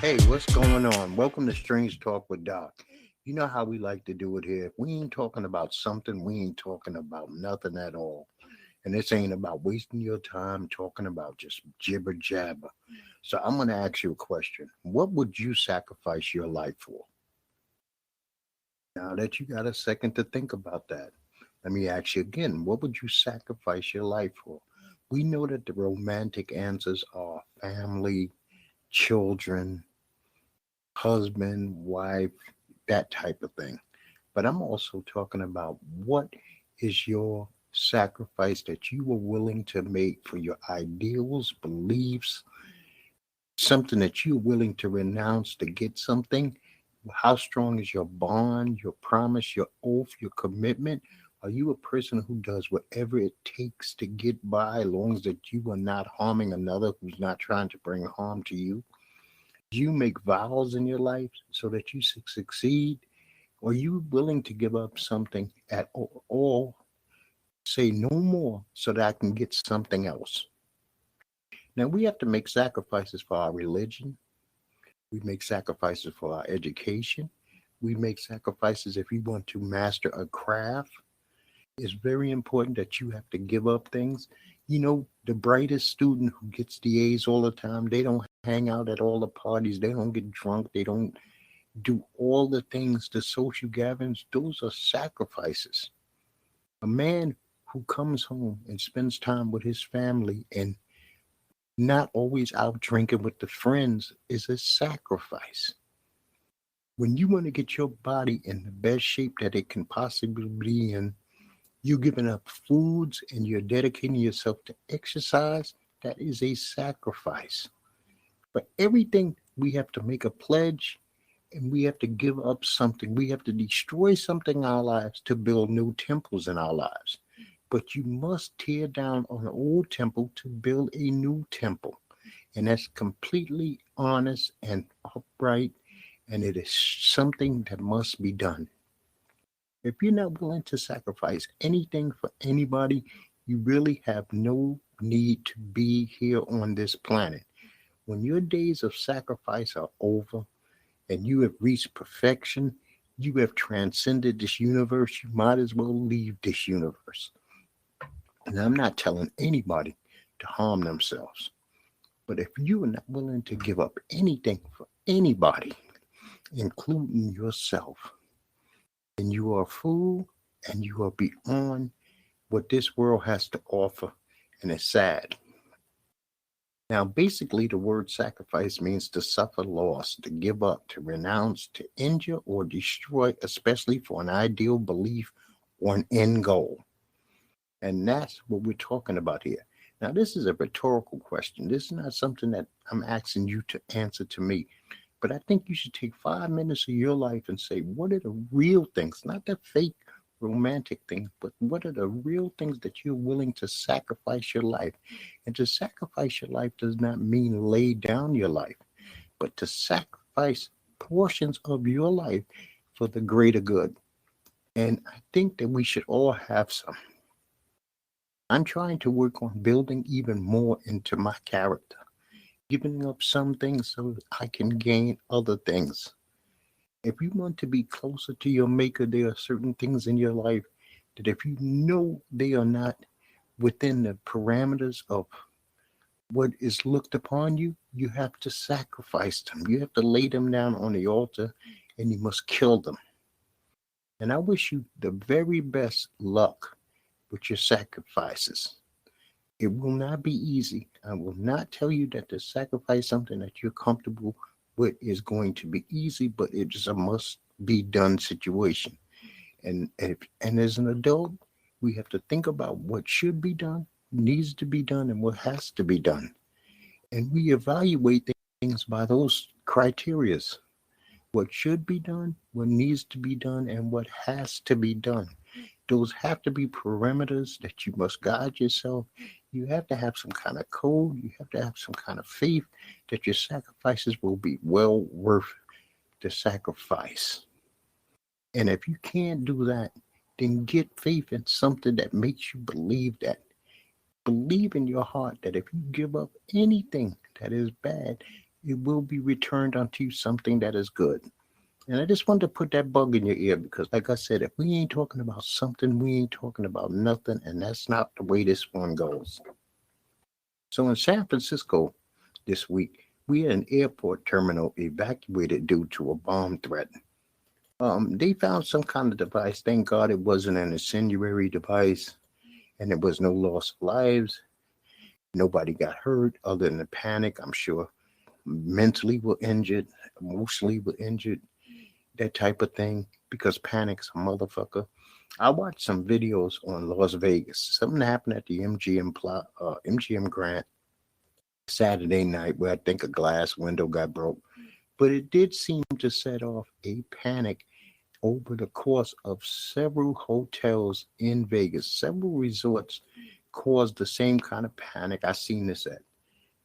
Hey, what's going on? Welcome to Strange Talk with Doc. You know how we like to do it here. If we ain't talking about something, we ain't talking about nothing at all. And this ain't about wasting your time talking about just jibber jabber. So I'm going to ask you a question. What would you sacrifice your life for? Now that you got a second to think about that, let me ask you again. What would you sacrifice your life for? We know that the romantic answers are family, children, husband, wife, that type of thing. But I'm also talking about what is your sacrifice that you were willing to make for your ideals, beliefs, something that you're willing to renounce to get something. How strong is your bond, your promise, your oath, your commitment? Are you a person who does whatever it takes to get by, as long as that you are not harming another who's not trying to bring harm to you? Do you make vows in your life so that you succeed? Or are you willing to give up something at all, say no more, so that I can get something else? Now, we have to make sacrifices for our religion. We make sacrifices for our education. We make sacrifices if we want to master a craft. It's very important that you have to give up things. You know, the brightest student who gets the A's all the time, they don't hang out at all the parties. They don't get drunk. They don't do all the things, the social gatherings. Those are sacrifices. A man who comes home and spends time with his family and not always out drinking with the friends is a sacrifice. When you want to get your body in the best shape that it can possibly be in, you're giving up foods and you're dedicating yourself to exercise. That is a sacrifice. For everything, we have to make a pledge and we have to give up something. We have to destroy something in our lives to build new temples in our lives. But you must tear down an old temple to build a new temple. And that's completely honest and upright. And it is something that must be done. If you're not willing to sacrifice anything for anybody, you really have no need to be here on this planet. When your days of sacrifice are over and you have reached perfection, you have transcended this universe, you might as well leave this universe. And I'm not telling anybody to harm themselves. But if you are not willing to give up anything for anybody, including yourself, then you are a fool and you are beyond what this world has to offer. And it's sad. Now, basically, the word sacrifice means to suffer loss, to give up, to renounce, to injure, or destroy, especially for an ideal belief or an end goal. And that's what we're talking about here. Now, this is a rhetorical question. This is not something that I'm asking you to answer to me. But I think you should take 5 minutes of your life and say, what are the real things, not the fake romantic things, but what are the real things that you're willing to sacrifice your life? And to sacrifice your life does not mean lay down your life, but to sacrifice portions of your life for the greater good. And I think that we should all have some. I'm trying to work on building even more into my character, giving up some things so that I can gain other things. If you want to be closer to your maker, there are certain things in your life that if you know they are not within the parameters of what is looked upon you, you have to sacrifice them. You have to lay them down on the altar and you must kill them. And I wish you the very best luck with your sacrifices. It will not be easy. I will not tell you that to sacrifice something that you're comfortable with is going to be easy, but it is a must be done situation. And as an adult, we have to think about what should be done, needs to be done, and what has to be done. And we evaluate things by those criterias. What should be done, what needs to be done, and what has to be done. Those have to be parameters that you must guide yourself. You have to have some kind of code. You have to have some kind of faith that your sacrifices will be well worth the sacrifice. And if you can't do that, then get faith in something that makes you believe that. Believe in your heart that if you give up anything that is bad, it will be returned unto you something that is good. And I just wanted to put that bug in your ear because, like I said, if we ain't talking about something, we ain't talking about nothing. And that's not the way this one goes. So in San Francisco this week, we had an airport terminal evacuated due to a bomb threat. They found some kind of device. Thank God it wasn't an incendiary device and there was no loss of lives. Nobody got hurt other than the panic. I'm sure mentally were injured, emotionally were injured, that type of thing, because panic's a motherfucker. I watched some videos on Las Vegas. Something happened at the MGM Grant Saturday night where I think a glass window got broke. But it did seem to set off a panic over the course of several hotels in Vegas. Several resorts caused the same kind of panic. I seen this at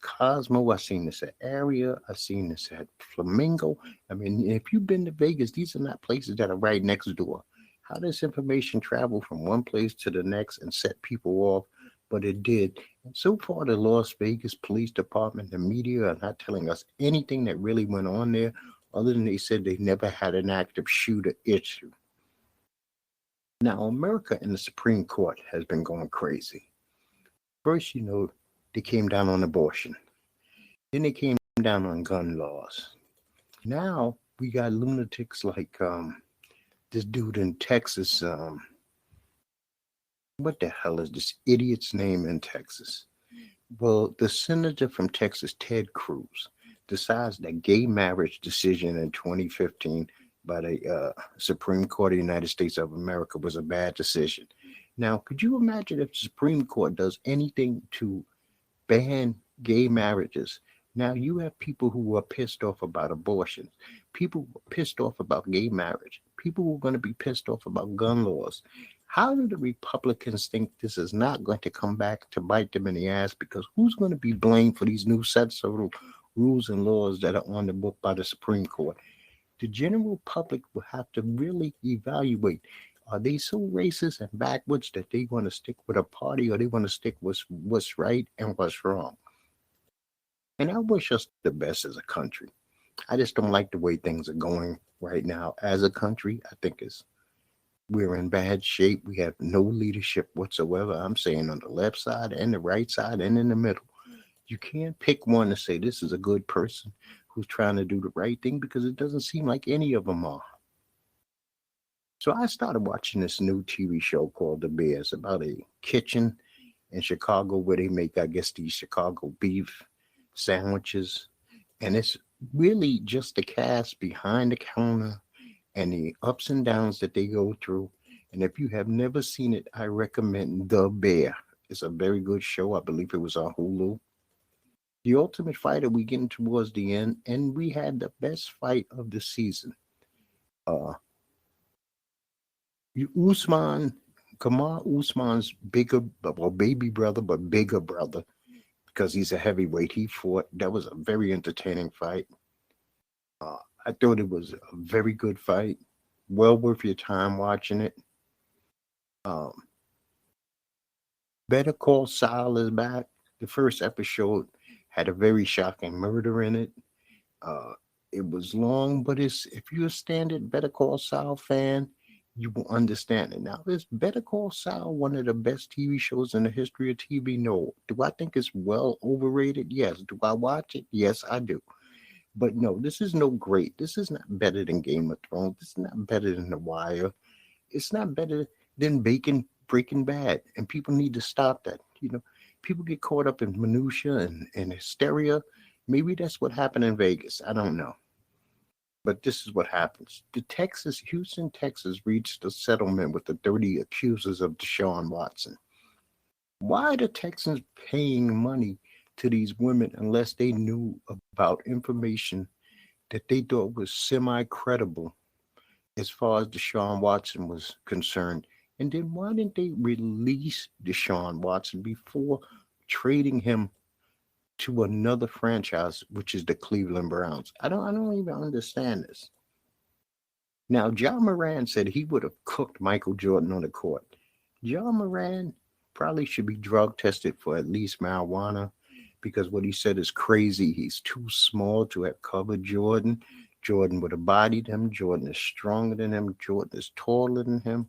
Cosmo, I seen this at Area, I seen this at Flamingo. I mean, if you've been to Vegas, these are not places that are right next door. How does information travel from one place to the next and set people off? But it did. And so far, the Las Vegas Police Department, the media are not telling us anything that really went on there, other than they said they never had an active shooter issue. Now, America and the Supreme Court has been going crazy. First, they came down on abortion. Then they came down on gun laws. Now we got lunatics like this dude in Texas. What the hell is this idiot's name in Texas? Well, the senator from Texas, Ted Cruz, decides that gay marriage decision in 2015 by the Supreme Court of the United States of America was a bad decision. Now, could you imagine if the Supreme Court does anything to ban gay marriages? Now you have people who are pissed off about abortions, people who are pissed off about gay marriage, people who are going to be pissed off about gun laws. How do the Republicans think this is not going to come back to bite them in the ass? Because who's going to be blamed for these new sets of rules and laws that are on the book by the Supreme Court? The general public will have to really evaluate. Are they so racist and backwards that they want to stick with a party, or they want to stick with what's right and what's wrong? And I wish us the best as a country. I just don't like the way things are going right now as a country. I think we're in bad shape. We have no leadership whatsoever. I'm saying on the left side and the right side and in the middle. You can't pick one to say this is a good person who's trying to do the right thing, because it doesn't seem like any of them are. So I started watching this new TV show called The Bear. It's about a kitchen in Chicago where they make, I guess, these Chicago beef sandwiches. And it's really just the cast behind the counter and the ups and downs that they go through. And if you have never seen it, I recommend The Bear. It's a very good show. I believe it was on Hulu. The Ultimate Fighter, we getting towards the end, and we had the best fight of the season. Kamar Usman's baby brother, but bigger brother, because he's a heavyweight. He fought. That was a very entertaining fight. I thought it was a very good fight. Well worth your time watching it. Better Call Saul is back. The first episode had a very shocking murder in it. It was long, but if you're a standard Better Call Saul fan, you will understand it. Now, is Better Call Saul one of the best TV shows in the history of TV? No. Do I think it's well overrated? Yes. Do I watch it? Yes, I do. But no, this is no great. This is not better than Game of Thrones. This is not better than The Wire. It's not better than Breaking Bad. And people need to stop that. People get caught up in minutia and hysteria. Maybe that's what happened in Vegas. I don't know. But this is what happens. Houston, Texas reached a settlement with the 30 accusers of Deshaun Watson. Why are the Texans paying money to these women unless they knew about information that they thought was semi-credible as far as Deshaun Watson was concerned? And then why didn't they release Deshaun Watson before trading him to another franchise, which is the Cleveland Browns? I don't even understand this. Now, John Moran said he would have cooked Michael Jordan on the court. John Moran probably should be drug tested for at least marijuana. because what he said is crazy. He's too small to have covered Jordan. Jordan would have bodied him. Jordan is stronger than him. Jordan is taller than him.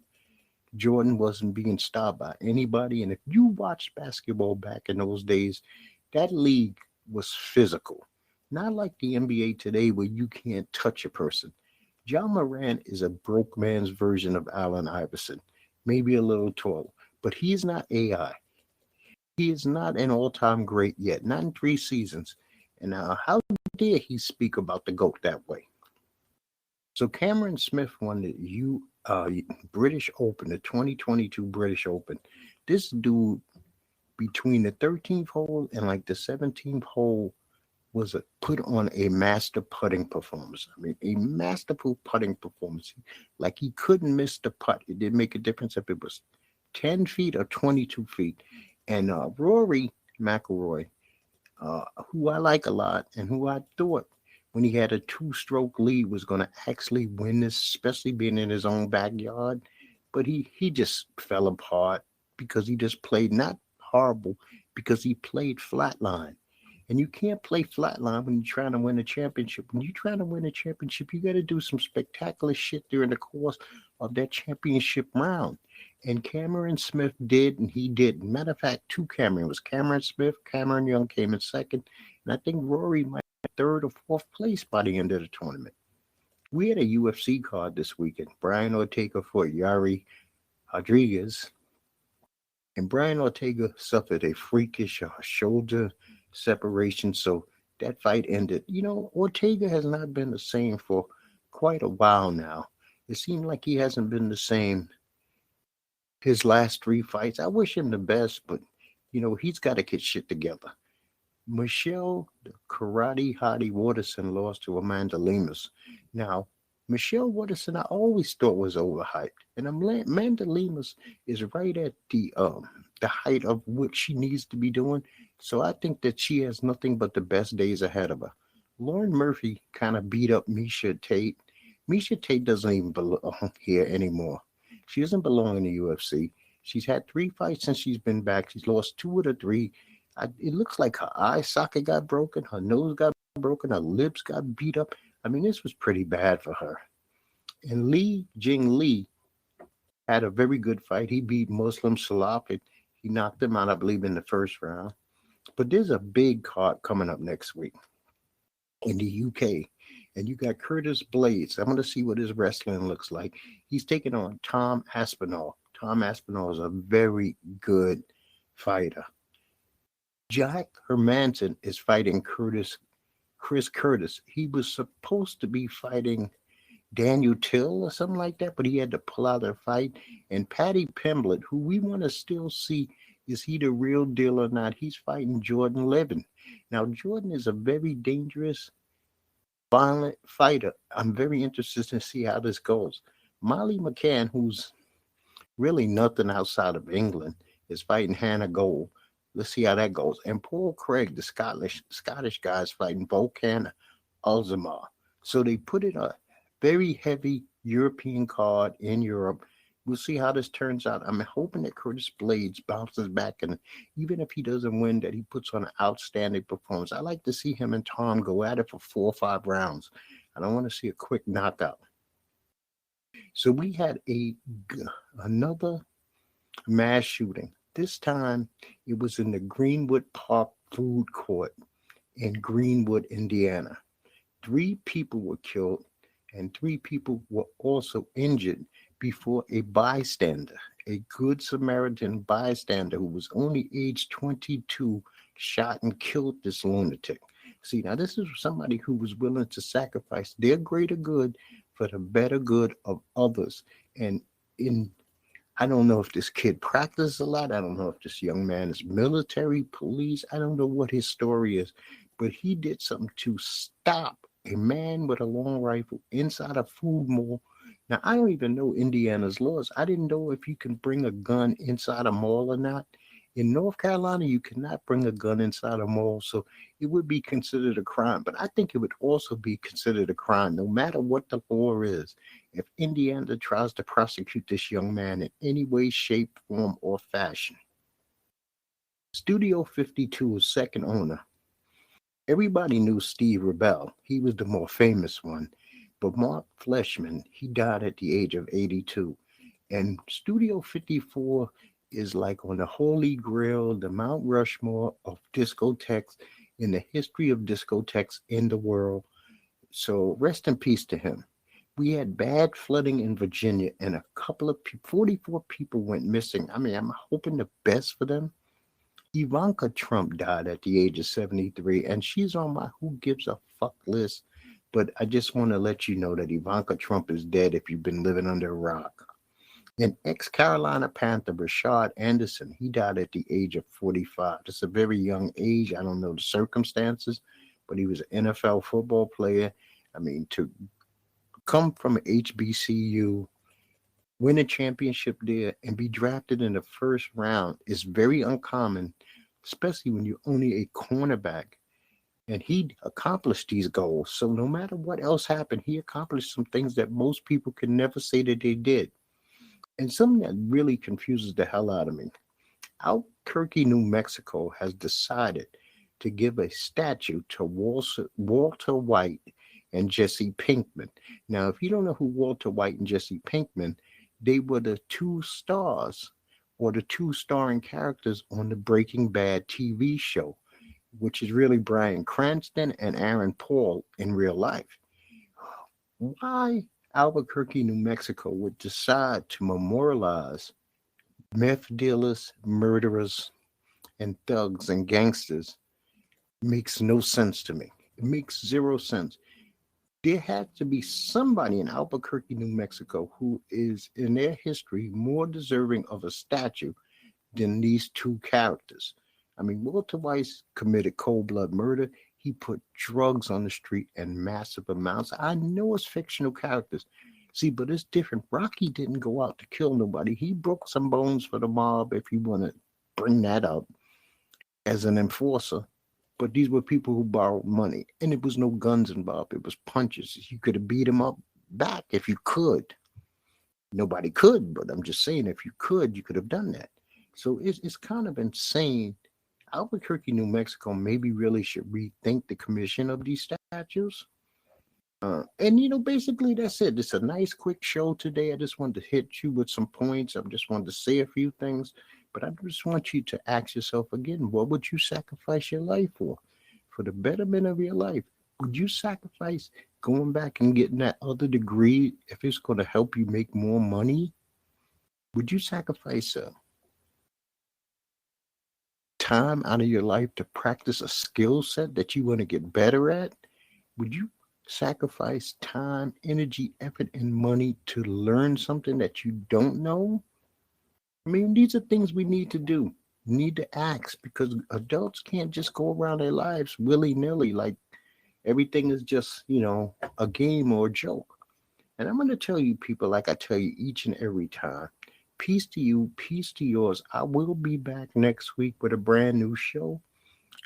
Jordan wasn't being stopped by anybody. And if you watched basketball back in those days, that league was physical. Not like the NBA today where you can't touch a person. John Moran is a broke man's version of Allen Iverson, maybe a little taller, but he is not AI. He is not an all-time great yet, not in 3 seasons. And how dare he speak about the GOAT that way? So Cameron Smith won the British Open, the 2022 British Open. This dude, between the 13th hole and like the 17th hole, was put on a master putting performance. I mean, a masterful putting performance. Like he couldn't miss the putt. It didn't make a difference if it was 10 feet or 22 feet. And Rory McIlroy, who I like a lot and who I thought when he had a 2-stroke lead was going to actually win this, especially being in his own backyard. But he just fell apart because he just played not horrible, because he played flatline. And you can't play flatline when you're trying to win a championship. When you're trying to win a championship, you got to do some spectacular shit during the course of that championship round. And Cameron Smith did, and he did. Matter of fact, 2 Cameron. It was Cameron Smith. Cameron Young came in second. And I think Rory might have 3rd or 4th place by the end of the tournament. We had a UFC card this weekend. Brian Ortega fought Yari Rodriguez. And Brian Ortega suffered a freakish shoulder separation, so that fight ended. You know, Ortega has not been the same for quite a while now. It seemed like he hasn't been the same his last 3 fights. I wish him the best, but, you know, he's got to get shit together. Michelle, the karate hottie Waterson, lost to Amanda Lemus. Now, Michelle Waterson, I always thought was overhyped, and Amanda Lemus is right at the height of what she needs to be doing. So I think that she has nothing but the best days ahead of her. Lauren Murphy kind of beat up Miesha Tate. Miesha Tate doesn't even belong here anymore. She doesn't belong in the UFC. She's had 3 fights since she's been back. She's lost 2 of the 3. It looks like her eye socket got broken, her nose got broken, her lips got beat up. I mean, this was pretty bad for her. And Li Jing had a very good fight. He beat Muslim Salaf. He knocked him out, I believe, in the 1st round. But there's a big card coming up next week in the UK. And you got Curtis Blades. I'm going to see what his wrestling looks like. He's taking on Tom Aspinall. Tom Aspinall is a very good fighter. Jack Hermanson is fighting Chris Curtis. He was supposed to be fighting Daniel Till or something like that, but he had to pull out a fight. And Paddy Pimblett, who we want to still see, is he the real deal or not? He's fighting Jordan Levin. Now, Jordan is a very dangerous, violent fighter. I'm very interested to see how this goes. Molly McCann, who's really nothing outside of England, is fighting Hannah Gold. Let's see how that goes. And Paul Craig, the Scottish guy, is fighting Volkan Ozdemir. So they put it a very heavy European card in Europe. We'll see how this turns out. I'm hoping that Curtis Blades bounces back, and even if he doesn't win, that he puts on an outstanding performance. I like to see him and Tom go at it for 4 or 5 rounds. I don't want to see a quick knockout. So we had another mass shooting. This time it was in the Greenwood Park food court in Greenwood, Indiana. 3 people were killed and 3 people were also injured before a bystander, a good Samaritan bystander who was only age 22, shot and killed this lunatic. See, now this is somebody who was willing to sacrifice their greater good for the better good of others. And I don't know if this kid practiced a lot. I don't know if this young man is military, police. I don't know what his story is, but he did something to stop a man with a long rifle inside a food mall. Now, I don't even know Indiana's laws. I didn't know if you can bring a gun inside a mall or not. In North Carolina, you cannot bring a gun inside a mall, so it would be considered a crime. But I think it would also be considered a crime, no matter what the law is, if Indiana tries to prosecute this young man in any way, shape, form, or fashion. Studio 52's second owner. Everybody knew Steve Rebell. He was the more famous one. But Mark Fleshman, he died at the age of 82. And Studio 54 is like on the holy grail, the Mount Rushmore of discotheques in the history of discotheques in the world. So rest in peace to him. We had bad flooding in Virginia, and a couple of 44 people went missing. I mean, I'm hoping the best for them. Ivanka Trump died at the age of 73, and she's on my who gives a fuck list. But I just want to let you know that Ivanka Trump is dead if you've been living under a rock. And ex-Carolina Panther Rashard Anderson, he died at the age of 45. That's a very young age. I don't know the circumstances, but he was an NFL football player. I mean, to come from HBCU, win a championship there, and be drafted in the first round is very uncommon, especially when you're only a cornerback. And he accomplished these goals. So no matter what else happened, he accomplished some things that most people can never say that they did. And something that really confuses the hell out of me. Albuquerque, New Mexico has decided to give a statue to Walter White and Jesse Pinkman. Now, if you don't know who Walter White and Jesse Pinkman, they were the two stars or the two starring characters on the Breaking Bad TV show, which is really Bryan Cranston and Aaron Paul in real life. Why Albuquerque, New Mexico would decide to memorialize meth dealers, murderers, and thugs and gangsters makes no sense to me. It makes zero sense. There had to be somebody in Albuquerque, New Mexico, who is in their history more deserving of a statue than these two characters. I mean, Walter White committed cold-blood murder. He put drugs on the street in massive amounts. I know it's fictional characters. See, but it's different. Rocky didn't go out to kill nobody. He broke some bones for the mob, if you want to bring that up, as an enforcer. But these were people who borrowed money, and it was no guns involved. It was punches. You could have beat them up back if you could. Nobody could, but I'm just saying, if you could have done that. So it's kind of insane. Albuquerque, New Mexico maybe really should rethink the commission of these statues. And basically that's it. It's a nice quick show today. I just wanted to hit you with some points. I just wanted to say a few things. But I just want you to ask yourself again, what would you sacrifice your life for? For the betterment of your life. Would you sacrifice going back and getting that other degree if it's going to help you make more money? Would you sacrifice time out of your life to practice a skill set that you want to get better at? Would you sacrifice time, energy, effort, and money to learn something that you don't know? I mean, these are things we need to do. We need to ask, because adults can't just go around their lives willy-nilly like everything is just, a game or a joke. And I'm going to tell you, people, like I tell you each and every time, peace to you, peace to yours. I will be back next week with a brand new show.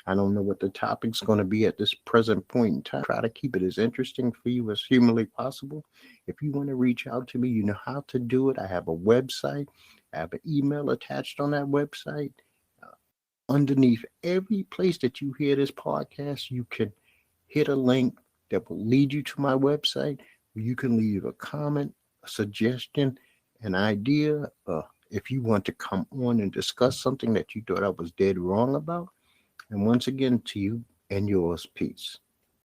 I don't know what the topic's going to be at this present point in time. Try to keep it as interesting for you as humanly possible. If you want to reach out to me, you know how to do it. I have a website. I have an email attached on that website. Underneath every place that you hear this podcast, you can hit a link that will lead you to my website, where you can leave a comment, a suggestion, an idea. If you want to come on and discuss something that you thought I was dead wrong about. And once again, to you and yours, peace.